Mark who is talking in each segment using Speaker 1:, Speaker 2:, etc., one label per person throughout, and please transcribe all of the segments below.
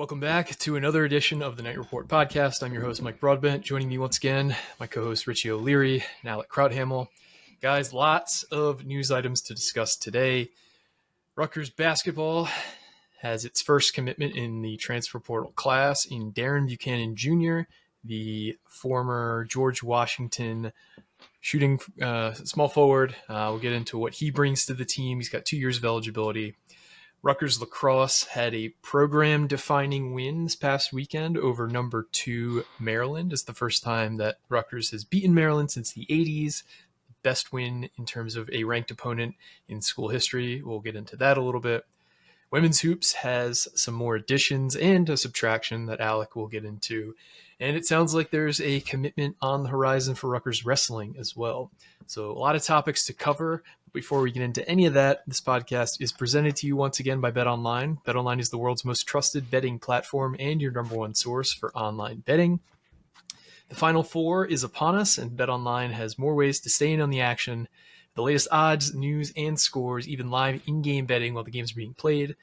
Speaker 1: Welcome back to another edition of the Night Report podcast. I'm your host, Mike Broadbent. Joining me once again, my co-host Richie O'Leary and Alec Krauthamel. Guys, lots of news items to discuss today. Rutgers basketball has its first commitment in the transfer portal class in Darren Buchanan Jr., the former George Washington shooting small forward. We'll get into what he brings to the team. He's got 2 years of eligibility. Rutgers Lacrosse had a program-defining win this past weekend over number 2 Maryland. It's the first time that Rutgers has beaten Maryland since the 80s. Best win in terms of a ranked opponent in school history. We'll get into that a little bit. Women's hoops has some more additions and a subtraction that Alec will get into. And it sounds like there's a commitment on the horizon for Rutgers wrestling as well. So a lot of topics to cover. Before we get into any of that, this podcast is presented to you once again by BetOnline. BetOnline is the world's most trusted betting platform and your number one source for online betting. The Final Four is upon us, and BetOnline has more ways to stay in on the action. The latest odds, news, and scores, even live in-game betting while the games are being played.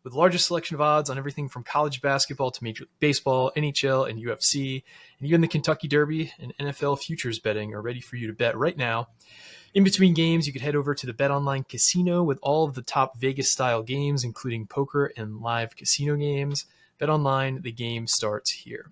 Speaker 1: With the largest selection of odds on everything from college basketball to Major League Baseball, NHL, and UFC, and even the Kentucky Derby and NFL futures betting are ready for you to bet right now. In between games, you could head over to the BetOnline Casino with all of the top Vegas-style games, including poker and live casino games. BetOnline, the game starts here.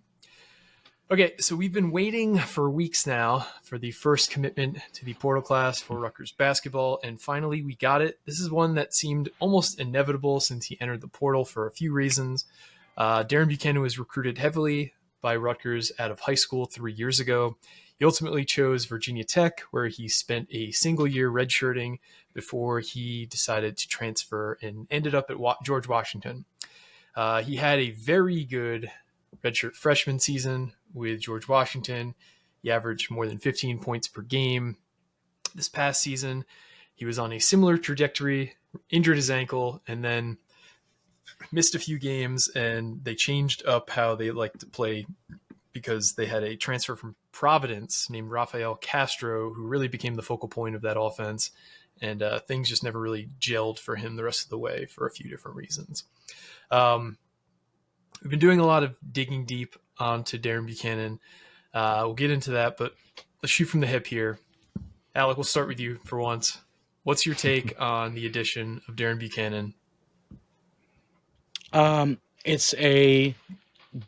Speaker 1: Okay, so we've been waiting for weeks now for the first commitment to the portal class for Rutgers basketball, and finally we got it. This is one that seemed almost inevitable since he entered the portal for a few reasons. Darren Buchanan was recruited heavily by Rutgers out of high school 3 years ago. He ultimately chose Virginia Tech, where he spent a single year redshirting before he decided to transfer and ended up at George Washington. He had a very good redshirt freshman season with George Washington. He averaged more than 15 points per game. This past season, he was on a similar trajectory, injured his ankle, and then missed a few games, and they changed up how they like to play because they had a transfer from Providence named Rafael Castro, who really became the focal point of that offense, and things just never really gelled for him the rest of the way for a few different reasons. We've been doing a lot of digging deep onto Darren Buchanan. We'll get into that, but let's shoot from the hip here. Alec, we'll start with you for once. What's your take on the addition of Darren Buchanan?
Speaker 2: It's a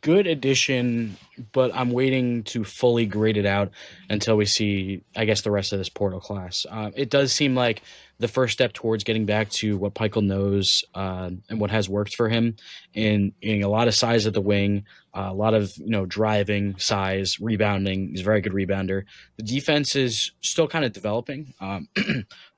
Speaker 2: good addition, but I'm waiting to fully grade it out until we see, I guess, the rest of this portal class. It does seem like the first step towards getting back to what Pikel knows and what has worked for him in a lot of size at the wing, a lot of driving, size, rebounding. He's a very good rebounder. The defense is still kind of developing,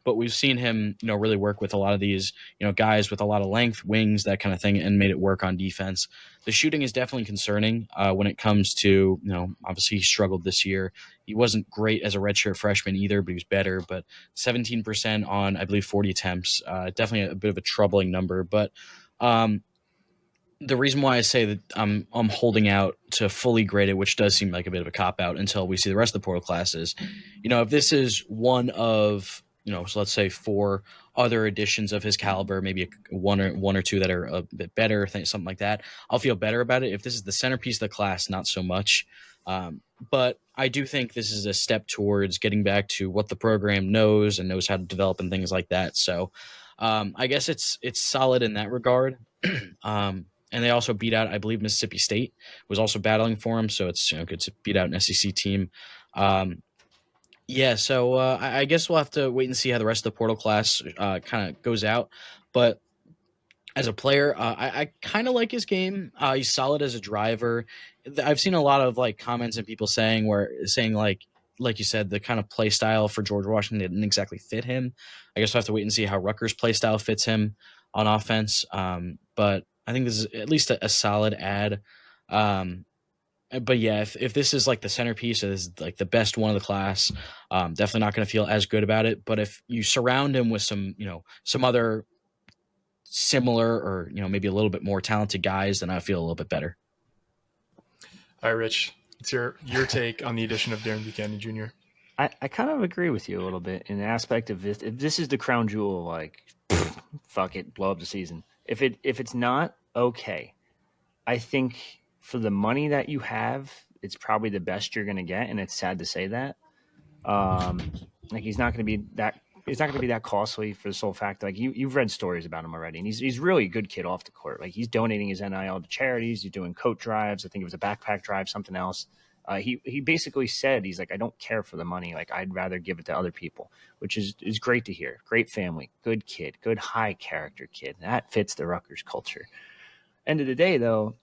Speaker 2: but we've seen him really work with a lot of these guys with a lot of length, wings, that kind of thing, and made it work on defense. The shooting is definitely concerning when it comes to obviously he struggled this year. He wasn't great as a redshirt freshman either, but he was better. But 17% on, I believe, 40 attempts. Definitely a bit of a troubling number. But the reason why I say that I'm holding out to fully grade it, which does seem like a bit of a cop-out until we see the rest of the portal classes, if this is one of, so let's say 4 other editions of his caliber, maybe one or two that are a bit better, something like that, I'll feel better about it. If this is the centerpiece of the class, not so much. But I do think this is a step towards getting back to what the program knows and knows how to develop and things like that. So I guess it's solid in that regard. And they also beat out, I believe, Mississippi State was also battling for him. So it's good to beat out an SEC team. So I guess we'll have to wait and see how the rest of the portal class kind of goes out. But as a player, I kind of like his game. He's solid as a driver. I've seen a lot of comments and people saying like you said, the kind of play style for George Washington didn't exactly fit him. I guess we'll have to wait and see how Rutgers' play style fits him on offense. But I think this is at least a solid add. But yeah, if this is like the centerpiece, or this is like the best one of the class, definitely not going to feel as good about it. But if you surround him with some other similar or maybe a little bit more talented guys, then I feel a little bit better.
Speaker 1: All right, Rich, it's your take on the addition of Darren Buchanan Jr.
Speaker 3: I kind of agree with you a little bit in the aspect of this. If this is the crown jewel, fuck it, blow up the season. If it's not, okay. I think for the money that you have, it's probably the best you're going to get, and it's sad to say that. Like he's not going to be that. It's not going to be that costly for the sole fact, like you've read stories about him already, and he's really a good kid off the court. Like he's donating his NIL to charities. He's doing coat drives. I think it was a backpack drive, something else. He basically said he's like, I don't care for the money. Like I'd rather give it to other people, which is great to hear. Great family, good kid, good high character kid. That fits the Rutgers culture. End of the day, though,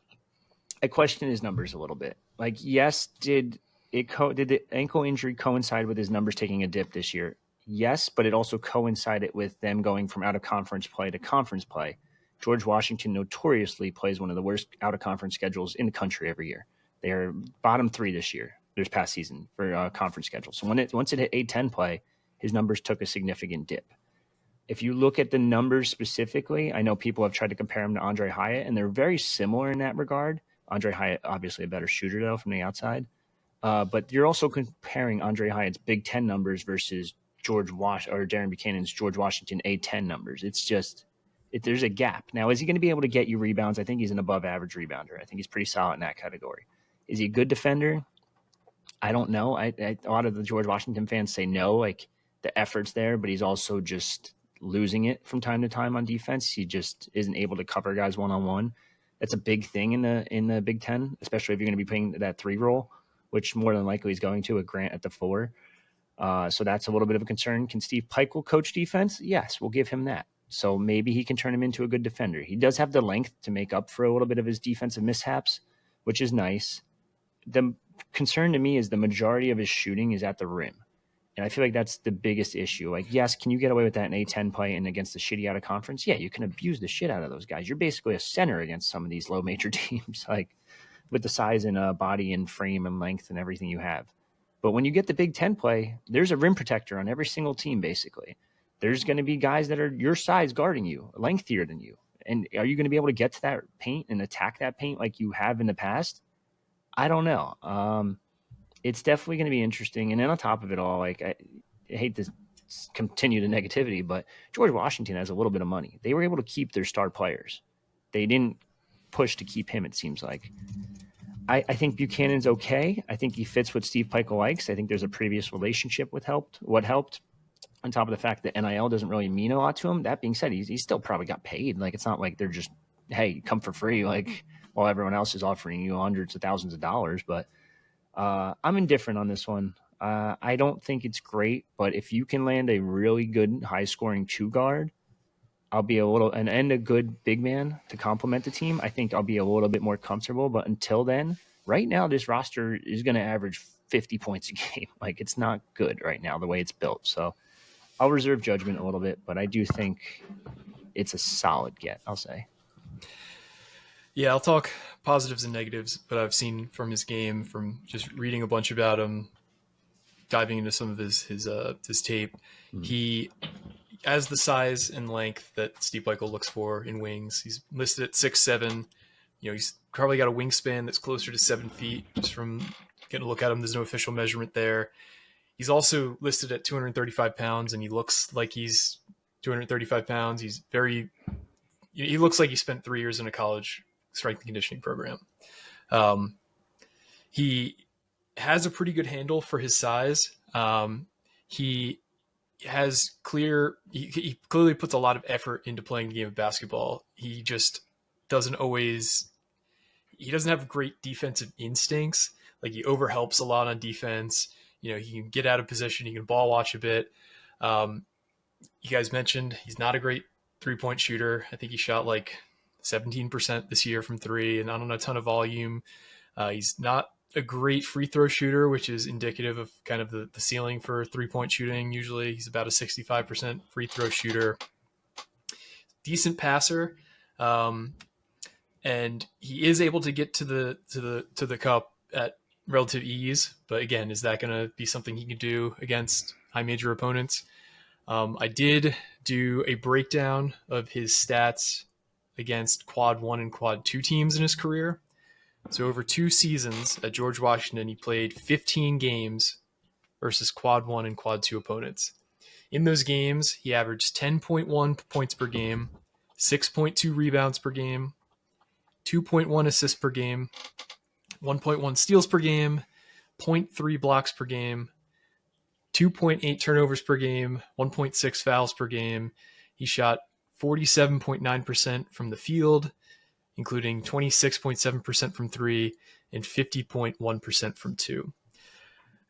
Speaker 3: I question his numbers a little bit. Like, yes, did the ankle injury coincide with his numbers taking a dip this year? Yes, but it also coincided with them going from out of conference play to conference play. George Washington notoriously plays one of the worst out of conference schedules in the country every year. They're bottom 3 this past season for conference schedule. So once it hit A10 play, his numbers took a significant dip. If you look at the numbers specifically, I know people have tried to compare him to Andre Hyatt, and they're very similar in that regard. Andre Hyatt, obviously a better shooter, though, from the outside. But you're also comparing Andre Hyatt's Big Ten numbers versus Darren Buchanan's George Washington A10 numbers. It's just there's a gap. Now, is he going to be able to get you rebounds? I think he's an above-average rebounder. I think he's pretty solid in that category. Is he a good defender? I don't know. A lot of the George Washington fans say no, like the effort's there, but he's also just losing it from time to time on defense. He just isn't able to cover guys one-on-one. That's a big thing in the Big Ten, especially if you're going to be playing that 3 role, which more than likely he's going to with Grant at the 4. So that's a little bit of a concern. Can Steve Peichel coach defense? Yes, we'll give him that. So maybe he can turn him into a good defender. He does have the length to make up for a little bit of his defensive mishaps, which is nice. The concern to me is the majority of his shooting is at the rim. And I feel like that's the biggest issue. Like, yes, can you get away with that in A10 play and against the shitty out of conference? Yeah, you can abuse the shit out of those guys. You're basically a center against some of these low major teams, like with the size and body and frame and length and everything you have. But when you get the Big Ten play, there's a rim protector on every single team, basically. There's going to be guys that are your size guarding you, lengthier than you. And are you going to be able to get to that paint and attack that paint like you have in the past? I don't know. It's definitely going to be interesting. And then on top of it all, like I hate to continue the negativity, but George Washington has a little bit of money. They were able to keep their star players. They didn't push to keep him, it seems like. I think Buchanan's okay. I think he fits what Steve Peichel likes. I think there's a previous relationship what helped. On top of the fact that NIL doesn't really mean a lot to him. That being said, he's still probably got paid. Like, it's not like they're just, hey, come for free, like while everyone else is offering you hundreds of thousands of dollars. But I'm indifferent on this one. I don't think it's great, but if you can land a really good high-scoring 2 guard, I'll be and a good big man to complement the team, I think I'll be a little bit more comfortable. But until then, right now, this roster is going to average 50 points a game. Like, it's not good right now, the way it's built. So I'll reserve judgment a little bit, but I do think it's a solid get, I'll say.
Speaker 1: Yeah, I'll talk positives and negatives, but I've seen from his game, from just reading a bunch about him, diving into some of his tape, he has the size and length that Steve Peichel looks for in wings. He's listed at 6'7". You know, he's probably got a wingspan that's closer to 7 feet. Just from getting a look at him, there's no official measurement there. He's also listed at 235 pounds, and he looks like he's 235 pounds. He looks like he spent 3 years in a college strength and conditioning program. He has a pretty good handle for his size. He clearly puts a lot of effort into playing the game of basketball. He just doesn't have great defensive instincts. Like, he overhelps a lot on defense. You know, he can get out of position. He can ball watch a bit. You guys mentioned he's not a great 3-point shooter. I think he shot like 17% this year from 3 and not on a ton of volume. He's not a great free throw shooter, which is indicative of kind of the ceiling for 3-point shooting. Usually he's about a 65% free throw shooter. Decent passer. And he is able to get to the cup at relative ease. But again, is that going to be something he can do against high major opponents? I did do a breakdown of his stats against quad 1 and quad 2 teams in his career. So over 2 seasons at George Washington, he played 15 games versus quad 1 and quad 2 opponents. In those games, he averaged 10.1 points per game, 6.2 rebounds per game, 2.1 assists per game, 1.1 steals per game, 0.3 blocks per game, 2.8 turnovers per game, 1.6 fouls per game. He shot 47.9% from the field, including 26.7% from three and 50.1% from two.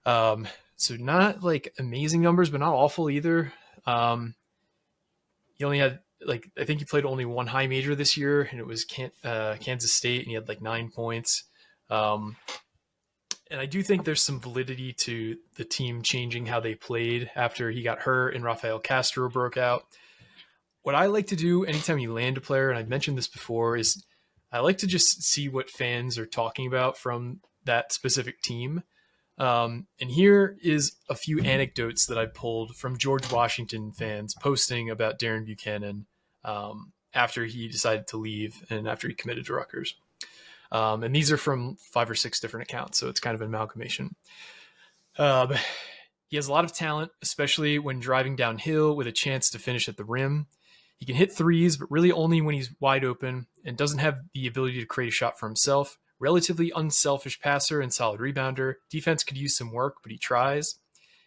Speaker 1: So not like amazing numbers, but not awful either. He only had I think he played only one high major this year, and it was Kansas State, and he had 9 points. And I do think there's some validity to the team changing how they played after he got hurt and Rafael Castro broke out. What I like to do anytime you land a player, and I've mentioned this before, is I like to just see what fans are talking about from that specific team. And here is a few anecdotes that I pulled from George Washington fans posting about Darren Buchanan after he decided to leave and after he committed to Rutgers. And these are from 5 or 6 different accounts, so it's kind of an amalgamation. He has a lot of talent, especially when driving downhill with a chance to finish at the rim. He can hit threes, but really only when he's wide open, and doesn't have the ability to create a shot for himself. Relatively unselfish passer and solid rebounder. Defense could use some work, but he tries.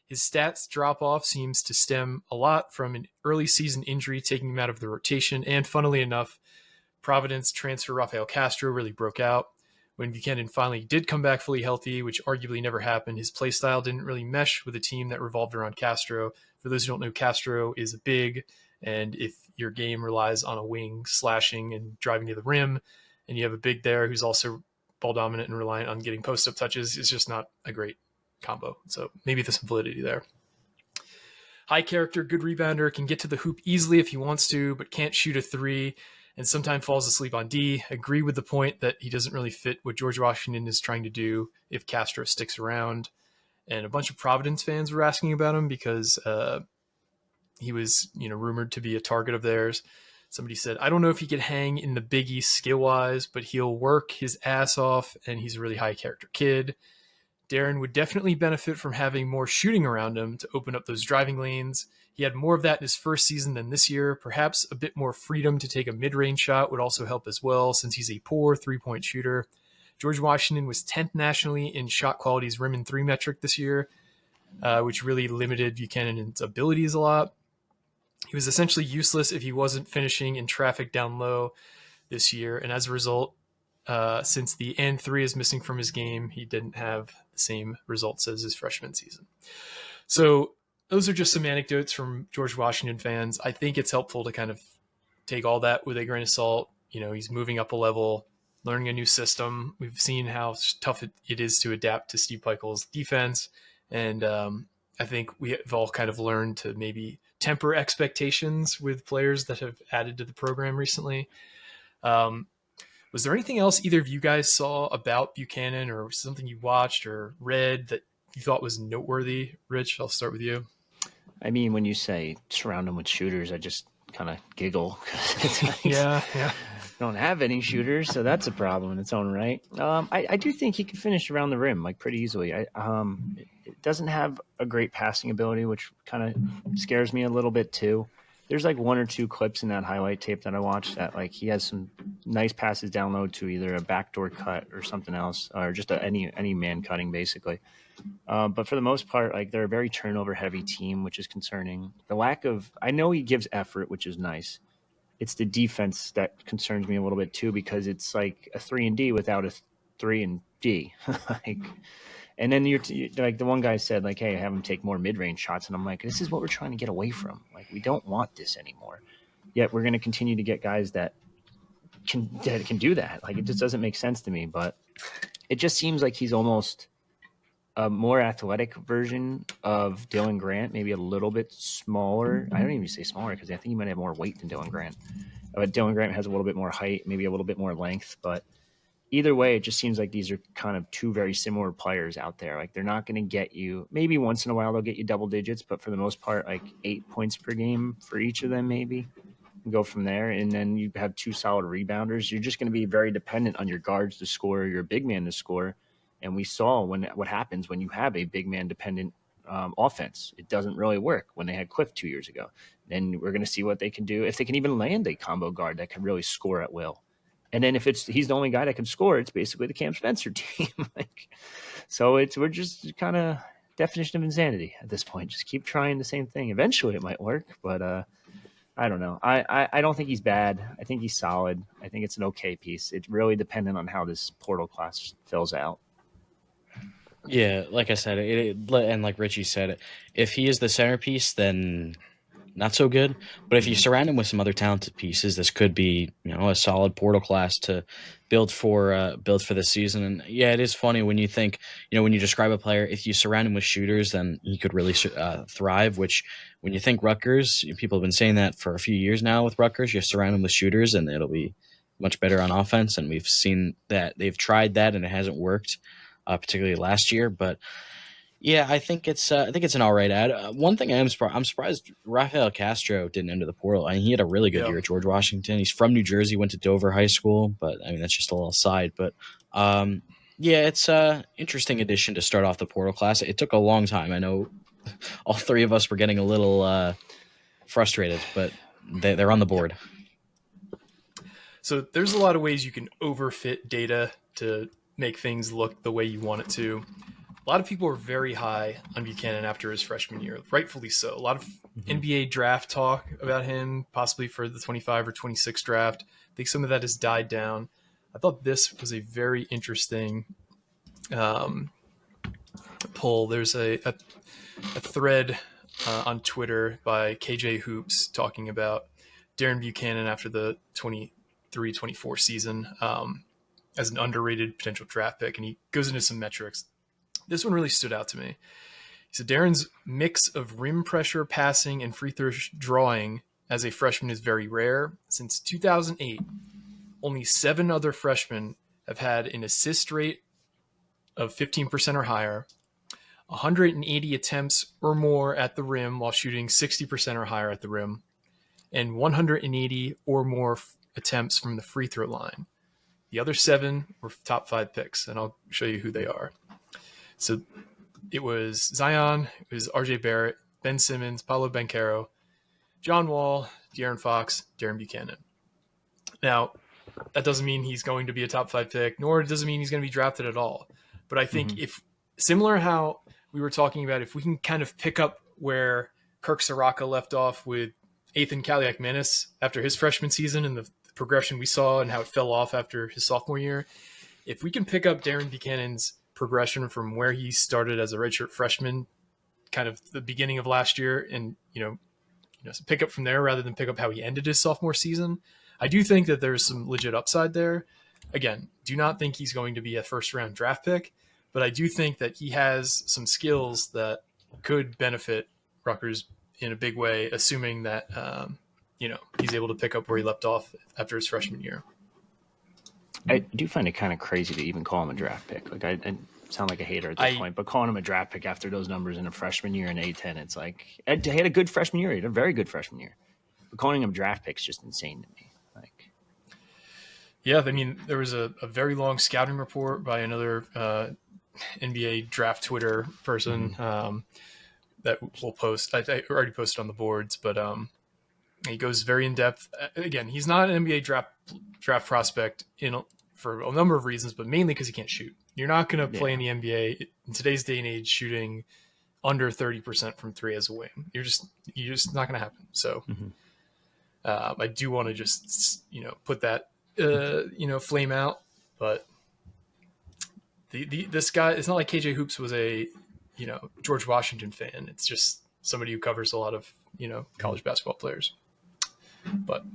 Speaker 1: His stats drop-off seems to stem a lot from an early season injury taking him out of the rotation, and funnily enough, Providence transfer Rafael Castro really broke out. When Buchanan finally did come back fully healthy, which arguably never happened, his play style didn't really mesh with a team that revolved around Castro. For those who don't know, Castro is big, and if your game relies on a wing slashing and driving to the rim, and you have a big there who's also ball dominant and reliant on getting post-up touches, it's just not a great combo. So maybe there's some validity there. High character, good rebounder, can get to the hoop easily if he wants to, but can't shoot a three, and sometimes falls asleep on D. Agree with the point that he doesn't really fit what George Washington is trying to do if Castro sticks around. And a bunch of Providence fans were asking about him because he was, rumored to be a target of theirs. Somebody said, I don't know if he could hang in the Big East skill-wise, but he'll work his ass off, and he's a really high-character kid. Darren would definitely benefit from having more shooting around him to open up those driving lanes. He had more of that in his first season than this year. Perhaps a bit more freedom to take a mid-range shot would also help as well, since he's a poor three-point shooter. George Washington was 10th nationally in shot quality's rim and three metric this year, which really limited Buchanan's abilities a lot. He was essentially useless if he wasn't finishing in traffic down low this year, and as a result, since the and three is missing from his game, he didn't have the same results as his freshman season. So those are just some anecdotes from George Washington fans. I think it's helpful to kind of take all that with a grain of salt. He's moving up a level, learning a new system. We've seen how tough it is to adapt to Steve Pikiell's defense, and I think we have all kind of learned to maybe temper expectations with players that have added to the program recently. Was there anything else either of you guys saw about Buchanan, or something you watched or read that you thought was noteworthy? Rich, I'll start with you.
Speaker 3: I mean, when you say surround him with shooters, I just kind of giggle.
Speaker 1: Yeah.
Speaker 3: Don't have any shooters, so that's a problem in its own right. I do think he can finish around the rim pretty easily. It doesn't have a great passing ability, which kind of scares me a little bit too. There's 1 or 2 clips in that highlight tape that I watched that he has some nice passes down low to either a backdoor cut or something else, or just any man cutting basically. But for the most part, they're a very turnover heavy team, which is concerning. The lack of, I know he gives effort, which is nice. It's the defense that concerns me a little bit too, because it's like a 3 and D without a 3 and D. And then you're the one guy said hey, have him take more mid-range shots, and I'm like, this is what we're trying to get away from. We don't want this anymore. Yet we're going to continue to get guys that can do that. It just doesn't make sense to me. But it just seems like he's almost a more athletic version of Dylan Grant, maybe a little bit smaller. I don't even say smaller because I think he might have more weight than Dylan Grant. But Dylan Grant has a little bit more height, maybe a little bit more length. But either way, it just seems like these are kind of 2 very similar players out there. They're not going to get you, maybe once in a while they'll get you double digits, but for the most part, 8 points per game for each of them, maybe. And go from there. And then you have 2 solid rebounders. You're just going to be very dependent on your guards to score, your big man to score. And we saw what happens when you have a big man dependent offense. It doesn't really work when they had Cliff 2 years ago. Then we're going to see what they can do if they can even land a combo guard that can really score at will. And then if he's the only guy that can score, it's basically the Cam Spencer team. So we're just kind of definition of insanity at this point. Just keep trying the same thing. Eventually it might work, but I don't know. I don't think he's bad. I think he's solid. I think it's an okay piece. It's really dependent on how this portal class fills out.
Speaker 2: Yeah, like I said, and like Richie said, if he is the centerpiece, then not so good. But if you surround him with some other talented pieces, this could be, a solid portal class to build for this season. And yeah, it is funny when you think, when you describe a player, if you surround him with shooters, then he could really thrive. Which, when you think Rutgers, people have been saying that for a few years now with Rutgers. You surround him with shooters, and it'll be much better on offense. And we've seen that they've tried that, and it hasn't worked, particularly last year. But yeah, I think it's an all right ad. One thing I'm surprised Rafael Castro didn't enter the portal. I mean, he had a really good year at George Washington. He's from New Jersey, went to Dover High School, but I mean that's just a little side. But yeah, it's a interesting addition to start off the portal class. It took a long time. I know all three of us were getting a little frustrated, but they're on the board.
Speaker 1: So there's a lot of ways you can overfit data to make things look the way you want it to. A lot of people are very high on Buchanan after his freshman year, rightfully so. A lot of NBA draft talk about him, possibly for the 25 or 26 draft. I think some of that has died down. I thought this was a very interesting poll. There's a thread on Twitter by KJ Hoops talking about Darren Buchanan after the 23-24 season as an underrated potential draft pick, and he goes into some metrics. This one really stood out to me. He said Darren's mix of rim pressure, passing, and free throw drawing as a freshman is very rare. Since 2008, only 7 other freshmen have had an assist rate of 15% or higher, 180 attempts or more at the rim while shooting 60% or higher at the rim, and 180 or more attempts from the free throw line. The other 7 were top 5 picks, and I'll show you who they are. So it was Zion, it was RJ Barrett, Ben Simmons, Paolo Banchero, John Wall, De'Aaron Fox, Darren Buchanan. Now, that doesn't mean he's going to be a top 5 pick, nor does it mean he's going to be drafted at all. But I think if similar how we were talking about, if we can kind of pick up where Kirk Soraka left off with Ethan Kaliak-Manis after his freshman season and the progression we saw and how it fell off after his sophomore year, if we can pick up Darren Buchanan's progression from where he started as a redshirt freshman, kind of the beginning of last year, and pick up from there rather than pick up how he ended his sophomore season, I do think that there's some legit upside there. Again, do not think he's going to be a first round draft pick, but I do think that he has some skills that could benefit Rutgers in a big way, assuming that he's able to pick up where he left off after his freshman year.
Speaker 3: I do find it kind of crazy to even call him a draft pick. Like I sound like a hater at this point, but calling him a draft pick after those numbers in a freshman year in A10, it's like he had a good freshman year. He had a very good freshman year. But calling him draft pick is just insane to me. Like,
Speaker 1: yeah, I mean, there was a very long scouting report by another NBA draft Twitter person that we'll post. I already posted on the boards, but he goes very in depth. Again, he's not an NBA draft prospect for a number of reasons, but mainly because he can't shoot. You're not going to play in the NBA in today's day and age shooting under 30% from 3 as a wing. You're just not going to happen. So I do want to just put that flame out, but this guy, it's not like KJ Hoops was a George Washington fan. It's just somebody who covers a lot of college basketball players. But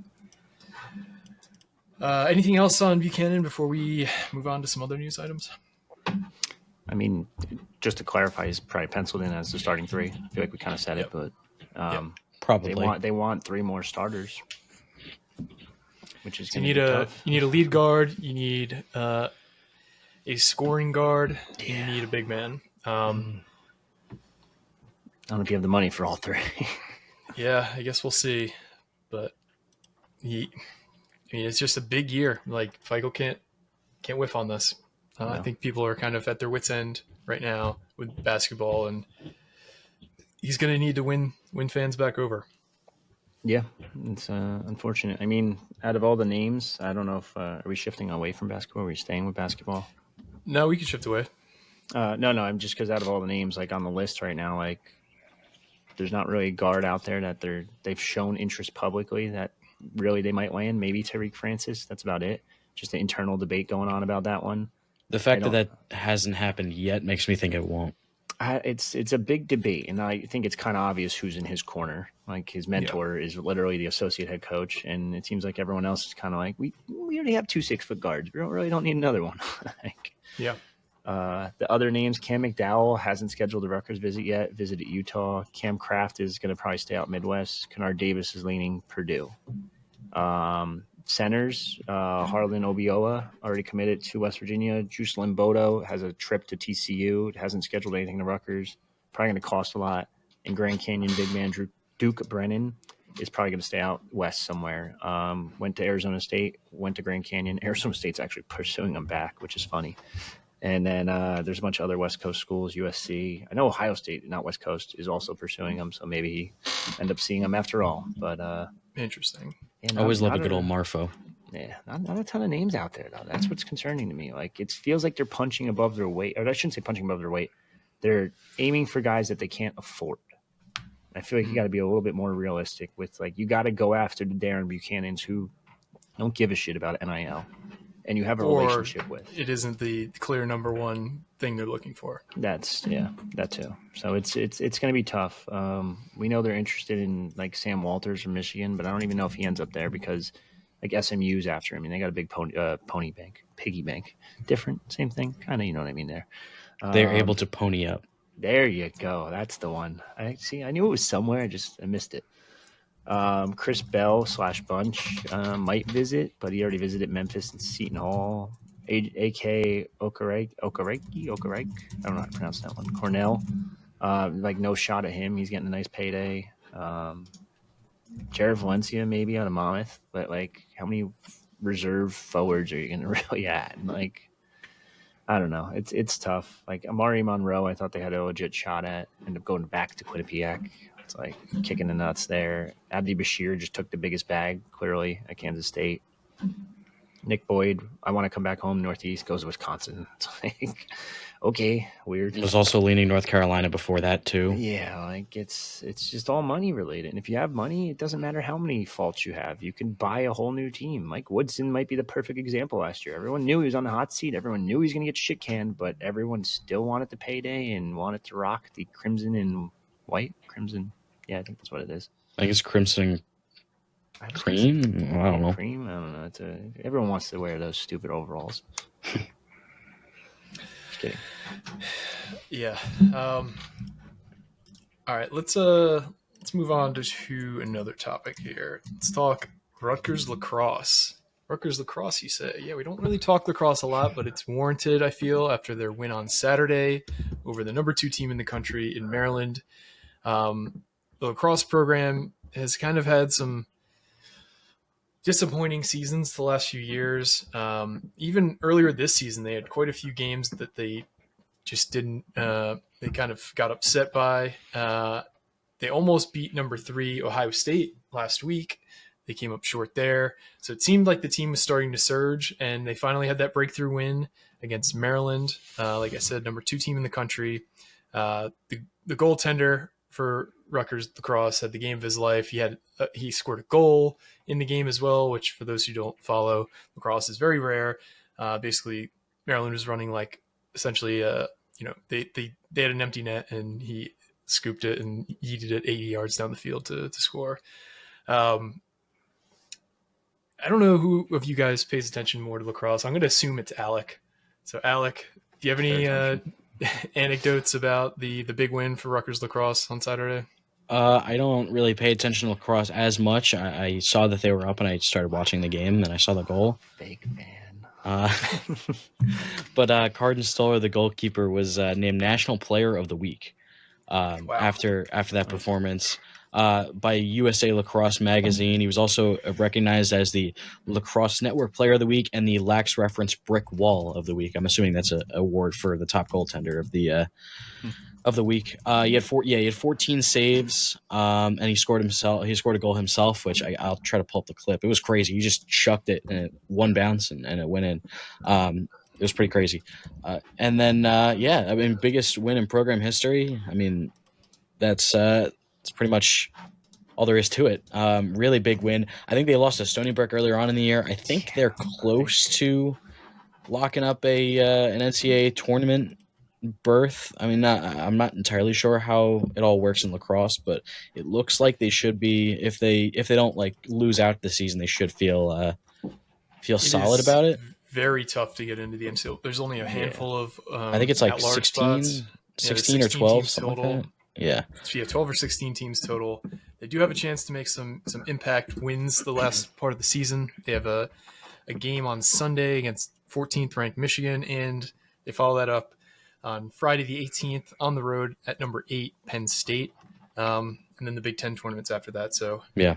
Speaker 1: anything else on Buchanan before we move on to some other news items?
Speaker 3: I mean, just to clarify, he's probably penciled in as the starting 3. I feel like we kind of said it, but
Speaker 2: probably
Speaker 3: they want 3 more starters, which is going to be tough.
Speaker 1: You need a lead guard, you need a scoring guard, and you need a big man.
Speaker 3: I don't know if you have the money for all 3.
Speaker 1: Yeah, I guess we'll see. But it's just a big year. Like Feigl can't whiff on this. No. I think people are kind of at their wits' end right now with basketball, and he's going to need to win fans back over.
Speaker 3: Yeah, it's unfortunate. I mean, out of all the names, I don't know if are we shifting away from basketball? Are we staying with basketball?
Speaker 1: No, we can shift away.
Speaker 3: No. I'm just because out of all the names like on the list right now, like there's not really a guard out there that they've shown interest publicly that really they might land. Maybe Tariq Francis. That's about it. Just an internal debate going on about that one.
Speaker 2: The fact that hasn't happened yet makes me think it won't.
Speaker 3: It's a big debate, and I think it's kind of obvious who's in his corner. Like his mentor is literally the associate head coach, and it seems like everyone else is kind of like we already have 2 6-foot guards. We don't need another one. Like,
Speaker 1: Yeah.
Speaker 3: The other names, Cam McDowell hasn't scheduled a Rutgers visit yet. Visited Utah. Cam Kraft is going to probably stay out Midwest. Kennard Davis is leaning Purdue. Centers, Harlan Obioa already committed to West Virginia. Juice Limbodo has a trip to TCU. It hasn't scheduled anything to Rutgers. Probably going to cost a lot. And Grand Canyon big man Duke Brennan is probably going to stay out west somewhere. Went to Arizona State, went to Grand Canyon. Arizona State's actually pursuing him back, which is funny. And then there's a bunch of other West Coast schools, USC. I know Ohio State, not West Coast, is also pursuing him. So maybe he end up seeing him after all. But
Speaker 1: interesting.
Speaker 2: I always love a good old Marfo.
Speaker 3: Yeah, not a ton of names out there, though. That's what's concerning to me. Like, it feels like they're punching above their weight. Or I shouldn't say punching above their weight. They're aiming for guys that they can't afford. I feel like you got to be a little bit more realistic with, like, you got to go after the Darren Buchanans who don't give a shit about NIL. And you have a relationship with.
Speaker 1: It isn't the clear number one thing they're looking for.
Speaker 3: That too. So it's going to be tough. We know they're interested in like Sam Walters from Michigan, but I don't even know if he ends up there because like SMU's after him, and they got a big piggy bank. Different, same thing, kind of. You know what I mean? There,
Speaker 2: they're able to pony up.
Speaker 3: There you go. That's the one. I knew it was somewhere. I missed it. Chris Bell / Bunch might visit, but he already visited Memphis and Seton Hall. A.K. Okereke. I don't know how to pronounce that one. Cornell. Like no shot at him. He's getting a nice payday. Jared Valencia maybe out of Monmouth, but like how many reserve forwards are you going to really add? Like, I don't know. It's tough. Like Amari Monroe, I thought they had a legit shot at. Ended up going back to Quinnipiac. It's like kicking the nuts there. Abdi Bashir just took the biggest bag, clearly, at Kansas State. Nick Boyd, I want to come back home, Northeast, goes to Wisconsin. It's like, okay, weird.
Speaker 2: Was also leaning North Carolina before that, too.
Speaker 3: Yeah, like it's just all money related. And if you have money, it doesn't matter how many faults you have. You can buy a whole new team. Mike Woodson might be the perfect example last year. Everyone knew he was on the hot seat. Everyone knew he was going to get shit canned, but everyone still wanted the payday and wanted to rock the crimson and white. Crimson. Yeah, I think that's what it is.
Speaker 2: I think it's crimson cream. I don't know.
Speaker 3: Cream. I don't know. Everyone wants to wear those stupid overalls. Just kidding.
Speaker 1: Yeah. All right. Let's move on to another topic here. Let's talk Rutgers lacrosse. Rutgers lacrosse, you say? Yeah, we don't really talk lacrosse a lot, but it's warranted, I feel, after their win on Saturday over the number 2 team in the country in Maryland. The lacrosse program has kind of had some disappointing seasons the last few years. Even earlier this season, they had quite a few games that they just didn't. They kind of got upset by. They almost beat number 3 Ohio State last week. They came up short there. So it seemed like the team was starting to surge, and they finally had that breakthrough win against Maryland. Like I said, number 2 team in the country. The goaltender for Rutgers lacrosse had the game of his life. He scored a goal in the game as well, which for those who don't follow, lacrosse is very rare. Basically, Maryland was running like essentially, they had an empty net and he scooped it and yeeted it 80 yards down the field to score. I don't know who of you guys pays attention more to lacrosse. I'm going to assume it's Alec. So Alec, do you have any anecdotes about the big win for Rutgers lacrosse on Saturday?
Speaker 2: I don't really pay attention to lacrosse as much. I saw that they were up and I started watching the game, and I saw the goal.
Speaker 3: Fake fan.
Speaker 2: But Carden Stoller, the goalkeeper, was named National Player of the Week
Speaker 1: Wow.
Speaker 2: after that performance. by USA Lacrosse magazine. He was also recognized as the Lacrosse Network Player of the Week and the Lax Reference Brick Wall of the Week. I'm assuming that's an award for the top goaltender of the week. He had 14 saves, and he scored a goal himself, which I'll try to pull up the clip. It was crazy. He just chucked it and it one bounce and it went in. It was pretty crazy. And then biggest win in program history. I mean, that's pretty much all there is to it. Really big win. I think they lost to Stony Brook earlier on in the year. I think they're close to locking up an NCAA tournament berth. I mean, I'm not entirely sure how it all works in lacrosse, but it looks like they should be. If they don't like lose out the season, they should feel solid about it.
Speaker 1: Very tough to get into the MCL. There's only a handful of
Speaker 2: I think it's like 16 or 12 total. Like yeah,
Speaker 1: 12 or 16 teams total. They do have a chance to make some impact wins the last part of the season. They have a game on Sunday against 14th ranked Michigan, and they follow that up on Friday the 18th on the road at number 8 Penn State, and then the Big Ten tournaments after that. So
Speaker 2: yeah.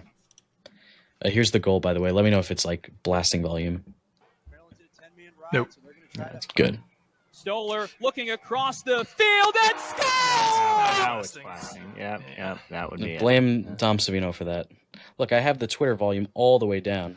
Speaker 2: Here's the goal, by the way. Let me know if it's like blasting volume.
Speaker 1: Nope.
Speaker 2: That's good.
Speaker 4: Stoller looking across the field and scores!
Speaker 3: Now it's blasting. Yep, that would be
Speaker 2: Blame Dom Savino for that. Look, I have the Twitter volume all the way down.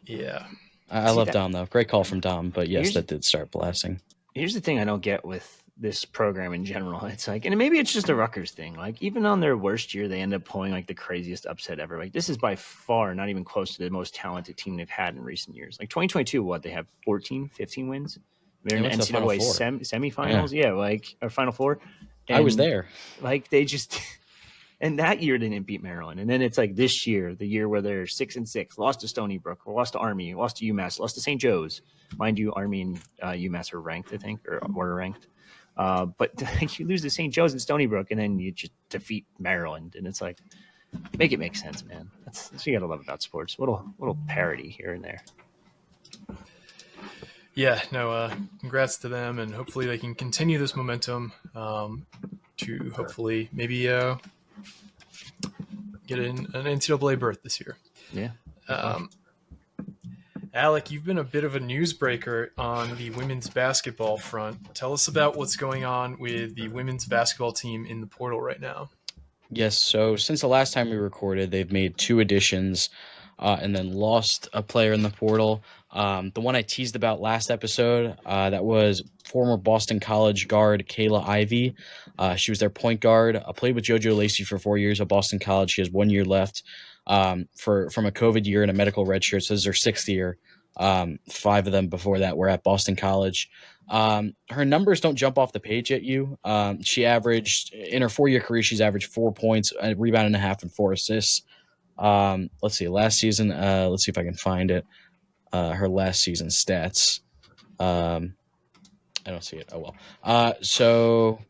Speaker 1: Yeah.
Speaker 2: I love Dom, though. Great call from Dom, but yes, that did start blasting.
Speaker 3: Here's the thing I don't get with this program in general. It's like, and maybe it's just a Rutgers thing. Like, even on their worst year, they end up pulling like the craziest upset ever. Like, this is by far not even close to the most talented team they've had in recent years. Like 2022, they have 14, 15 wins. They're in the NCAA semifinals. Yeah, or Final Four. And
Speaker 2: I was there.
Speaker 3: Like, they just, and that year they didn't beat Maryland. And then it's like this year, the year where they're 6-6, lost to Stony Brook, lost to Army, lost to UMass, lost to St. Joe's. Mind you, Army and UMass are ranked, I think, or were ranked. But you lose to St. Joe's and Stony Brook, and then you just defeat Maryland, and it's like, make it make sense, man. That's what you gotta love about sports. Little parody here and there.
Speaker 1: Yeah, no. Congrats to them, and hopefully they can continue this momentum to hopefully maybe get an NCAA berth this year.
Speaker 3: Yeah.
Speaker 1: Alec, you've been a bit of a newsbreaker on the women's basketball front. Tell us about what's going on with the women's basketball team in the portal right now.
Speaker 2: Yes, so since the last time we recorded, they've made 2 additions and then lost a player in the portal. The one I teased about last episode, that was former Boston College guard Kayla Ivey. She was their point guard. Played with JoJo Lacey for 4 years at Boston College. She has 1 year left. From a COVID year and a medical redshirt. So this is her 6th year. 5 of them before that were at Boston College. Her numbers don't jump off the page at you. She averaged, in her 4-year career, she's averaged 4 points, a rebound and a half, and 4 assists. Let's see, last season, let's see if I can find it. Her last season stats. I don't see it. Oh, well. So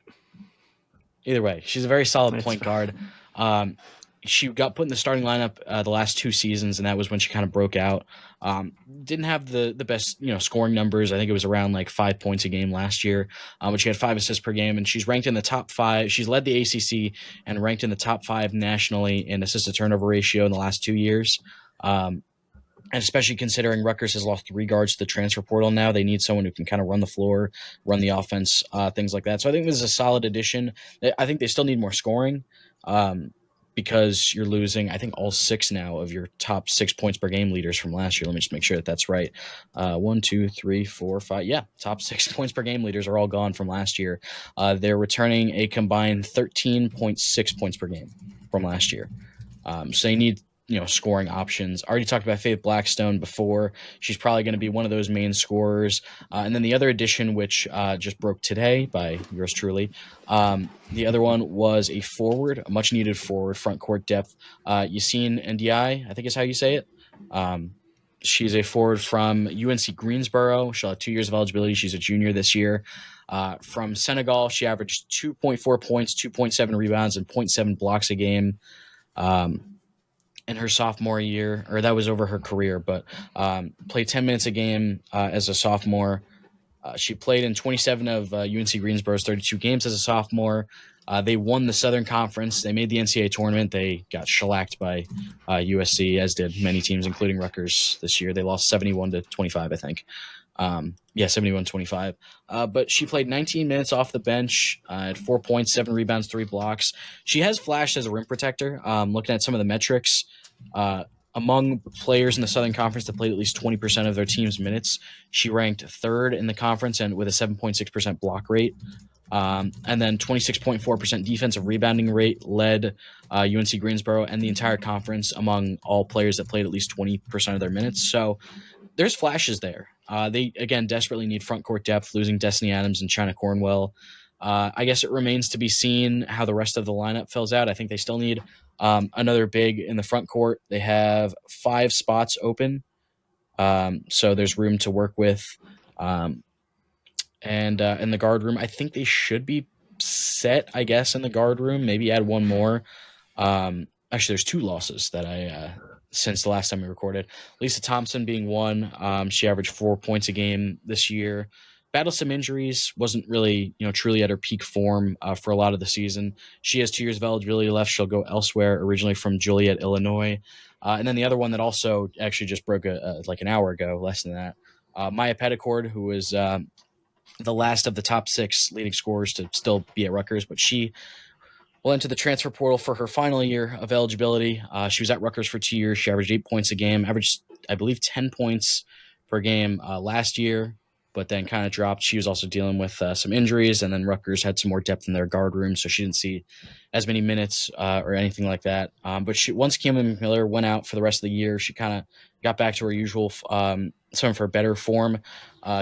Speaker 2: either way, she's a very solid point guard. She got put in the starting lineup the last 2 seasons, and that was when she kind of broke out. Didn't have the best scoring numbers. I think it was around like 5 points a game last year, but she had 5 assists per game, and she's ranked in the top 5. She's led the ACC and ranked in the top 5 nationally in assist-to-turnover ratio in the last 2 years. And especially considering Rutgers has lost 3 guards to the transfer portal now, they need someone who can kind of run the floor, run the offense, things like that. So I think this is a solid addition. I think they still need more scoring. Because you're losing, I think, all 6 now of your top 6 points per game leaders from last year. Let me just make sure that that's right. 1, 2, 3, 4, 5. Yeah, top 6 points per game leaders are all gone from last year. They're returning a combined 13.6 points per game from last year. So they need scoring options. I already talked about Faith Blackstone before. She's probably going to be one of those main scorers. And then the other addition, which just broke today by yours truly, the other one was a forward, a much-needed forward, front court depth. Yassine Ndiaye, I think is how you say it. She's a forward from UNC Greensboro. She'll have 2 years of eligibility. She's a junior this year. From Senegal, she averaged 2.4 points, 2.7 rebounds, and 0.7 blocks a game. In her sophomore year, or that was over her career, but played 10 minutes a game as a sophomore. She played in 27 of UNC Greensboro's 32 games as a sophomore. They won the Southern Conference. They made the NCAA tournament. They got shellacked by USC, as did many teams, including Rutgers this year. They lost 71-25, I think. 71-25. But she played 19 minutes off the bench, at 4 points, 7 rebounds, 3 blocks. She has flashed as a rim protector. Looking at some of the metrics, among players in the Southern Conference that played at least 20% of their team's minutes, she ranked third in the conference and with a 7.6% block rate. And then 26.4% defensive rebounding rate led UNC Greensboro and the entire conference among all players that played at least 20% of their minutes. So there's flashes there. They, again, desperately need front court depth, losing Destiny Adams and China Cornwell. I guess it remains to be seen how the rest of the lineup fills out. I think they still need another big in the front court. They have 5 spots open, so there's room to work with. And in the guard room, I think they should be set, I guess, in the guard room. Maybe add one more. Actually, there's 2 losses that I since the last time we recorded. Lisa Thompson being one. She averaged 4 points a game this year. Battled some injuries, wasn't really, truly at her peak form for a lot of the season. She has 2 years of eligibility left. She'll go elsewhere, originally from Joliet, Illinois. And then the other one that also actually just broke like an hour ago, less than that. Maya Petticord, who was the last of the top 6 leading scorers to still be at Rutgers, but she will enter the transfer portal for her final year of eligibility. She was at Rutgers for 2 years. She averaged 8 points a game, averaged, I believe, 10 points per game last year, but then kind of dropped. She was also dealing with some injuries, and then Rutgers had some more depth in their guard room, so she didn't see as many minutes or anything like that. But once Cameron McMillan went out for the rest of the year, she kind of got back to her usual, some of her better form.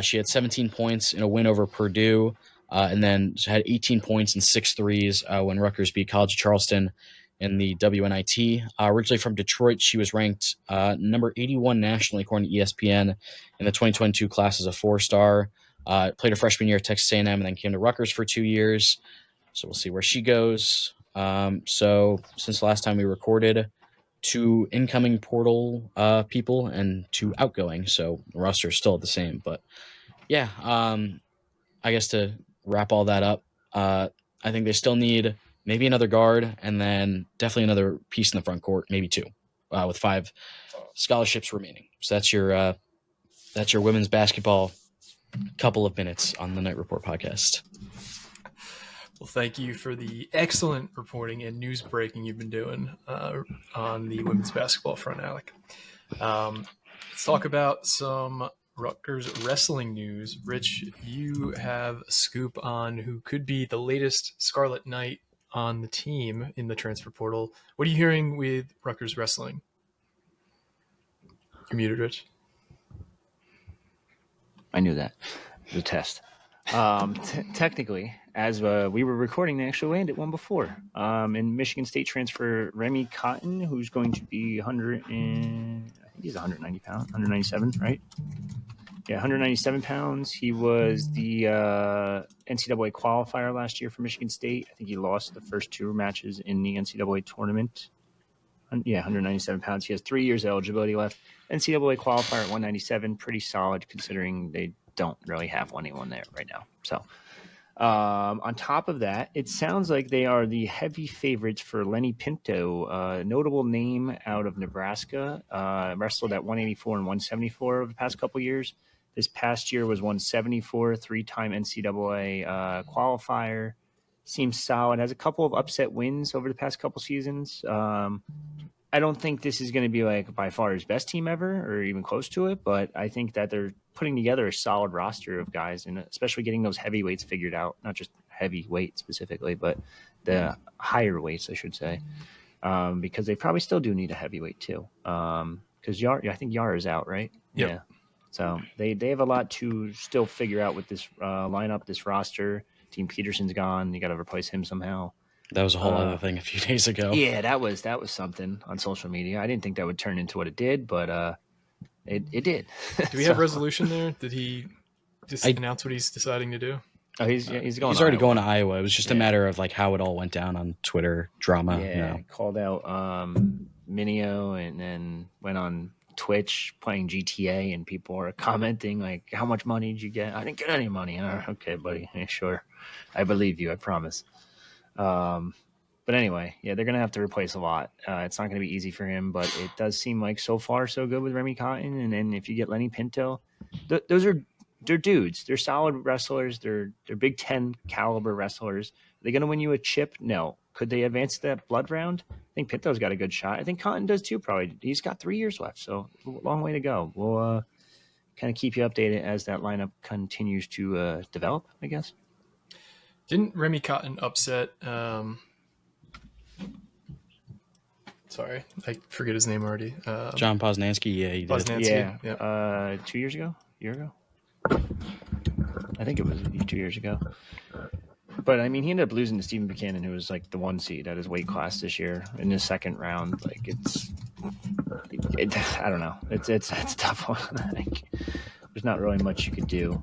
Speaker 2: She had 17 points in a win over Purdue, and then had 18 points and 6 threes when Rutgers beat College of Charleston in the WNIT. Originally from Detroit, she was ranked number 81 nationally according to ESPN in the 2022 class as a 4-star. Played her freshman year at Texas A&M and then came to Rutgers for 2 years. So we'll see where she goes. So since the last time we recorded, 2 incoming portal people and 2 outgoing. So the roster is still the same. But yeah, I guess to wrap all that up, I think they still need maybe another guard and then definitely another piece in the front court, maybe 2, with 5 scholarships remaining. So that's your women's basketball couple of minutes on the Night Report podcast.
Speaker 1: Well, thank you for the excellent reporting and news breaking you've been doing on the women's basketball front, Alec. Let's talk about some Rutgers wrestling news. Rich, you have a scoop on who could be the latest Scarlet Knight on the team in the transfer portal. What are you hearing with Rutgers wrestling? You're muted, Rich.
Speaker 3: I knew that. It was a test. Technically, as we were recording, they actually landed one before. In Michigan State transfer Remy Cotton, who's going to be 190 pounds, 197, right? Yeah, 197 pounds. He was the NCAA qualifier last year for Michigan State. I think he lost the first 2 matches in the NCAA tournament. Yeah, 197 pounds. He has 3 years of eligibility left. NCAA qualifier at 197, pretty solid considering they don't really have anyone there right now. So on top of that, it sounds like they are the heavy favorites for Lenny Pinto, a notable name out of Nebraska. Wrestled at 184 and 174 over the past couple years. This past year was 174, 3-time NCAA qualifier. Seems solid. Has a couple of upset wins over the past couple seasons. I don't think this is going to be like by far his best team ever or even close to it, but I think that they're putting together a solid roster of guys and especially getting those heavyweights figured out, not just heavyweight specifically, but the higher weights, I should say, because they probably still do need a heavyweight too. Because I think Yara is out, right?
Speaker 1: Yep.
Speaker 3: Yeah. So they have a lot to still figure out with this lineup, this roster. Team Peterson's gone. You got to replace him somehow.
Speaker 2: That was a whole other thing a few days ago.
Speaker 3: Yeah, that was something on social media. I didn't think that would turn into what it did, but it did.
Speaker 1: Do we have resolution there? Did he just announce what he's deciding to do?
Speaker 3: Oh, he's going.
Speaker 2: He's already going to Iowa. It was just a matter of like how it all went down on Twitter drama.
Speaker 3: Yeah, called out Minio and then went on Twitch playing GTA, and people are commenting like, "How much money did you get?" "I didn't get any money." Okay, buddy. Yeah, sure, I believe you. I promise. But anyway, yeah, they're gonna have to replace a lot. It's not gonna be easy for him, but it does seem like so far so good with Remy Cotton. And then if you get Lenny Pinto, they're dudes. They're solid wrestlers. They're Big Ten caliber wrestlers. Are they gonna win you a chip? No. Could they advance to that blood round? I think Pinto's got a good shot. I think Cotton does too. Probably. He's got 3 years left, so long way to go. We'll kind of keep you updated as that lineup continues to develop, I guess.
Speaker 1: Didn't Remy Cotton upset? Sorry, I forget his name already.
Speaker 2: John Poznansky, yeah, he did.
Speaker 1: Poznansky,
Speaker 3: Yeah. 2 years ago? A year ago? I think it was 2 years ago. But I mean, he ended up losing to Stephen Buchanan, who was like the 1 seed at his weight class this year in his second round. Like I don't know. It's a tough one. Like, there's not really much you could do.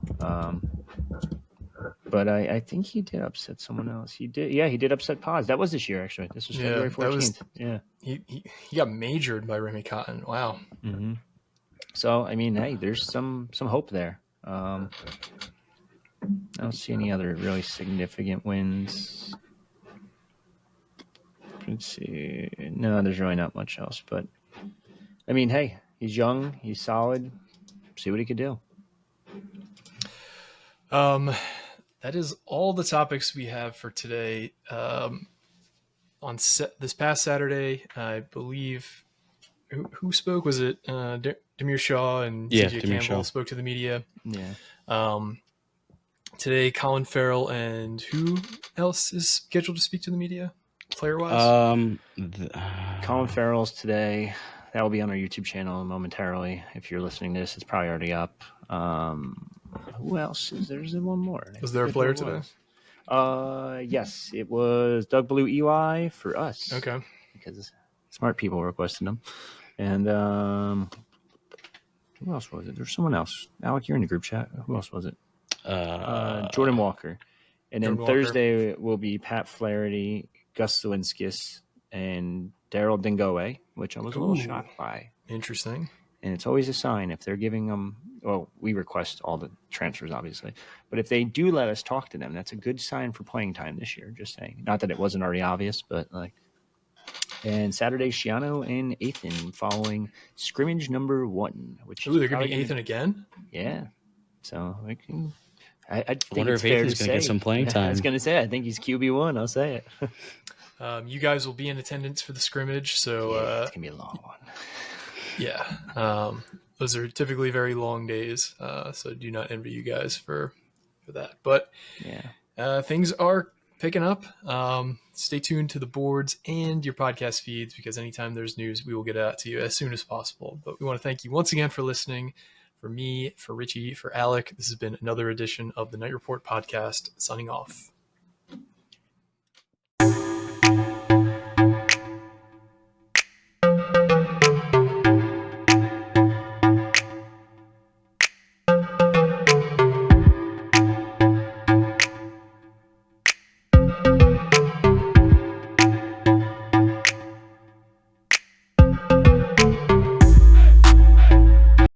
Speaker 3: But I think he did upset someone else. He did. Yeah, he did upset Paz. That was this year, actually. This was February 14th.
Speaker 1: He got majored by Remy Cotton. Wow.
Speaker 3: Mm-hmm. So, I mean, hey, there's some hope there. I don't see any other really significant wins. Let's see. No, there's really not much else. But, I mean, hey, he's young. He's solid. See what he could do.
Speaker 1: That is all the topics we have for today. This past Saturday, I believe, who spoke? Was it Demir Shaw and CJ Campbell
Speaker 2: Shaw
Speaker 1: spoke to the media?
Speaker 3: Yeah.
Speaker 1: Today, Colin Farrell and who else is scheduled to speak to the media, player-wise?
Speaker 3: Colin Farrell's today. That will be on our YouTube channel momentarily. If you're listening to this, it's probably already up. Who else is there? There's one more.
Speaker 1: Was there a player today?
Speaker 3: Yes, it was Doug Blue EY for us.
Speaker 1: Okay.
Speaker 3: Because smart people requested them. And who else was it? There's someone else. Alec, you're in the group chat. Who else was it? Jordan Walker. And then Thursday will be Pat Flaherty, Gus Zawinskis, and Daryl Dingoe, which I was a little shocked by.
Speaker 1: Interesting.
Speaker 3: And it's always a sign if they're giving them, well, we request all the transfers, obviously. But if they do let us talk to them, that's a good sign for playing time this year, just saying. Not that it wasn't already obvious, but like. And Saturday, Shiano and Ethan following scrimmage number 1. Which
Speaker 1: they're going to be Ethan again?
Speaker 3: Yeah. So I can. I
Speaker 2: wonder if Ethan's going to get some playing time.
Speaker 3: I was going to say, I think he's QB1. I'll say it.
Speaker 1: You guys will be in attendance for the scrimmage, so
Speaker 3: it's going to be a long one.
Speaker 1: Yeah. Those are typically very long days, so do not envy you guys for that. But
Speaker 3: yeah,
Speaker 1: things are picking up. Stay tuned to the boards and your podcast feeds, because anytime there's news, we will get it out to you as soon as possible. But we want to thank you once again for listening. For me, for Richie, for Alec, this has been another edition of the Night Report podcast. Signing off.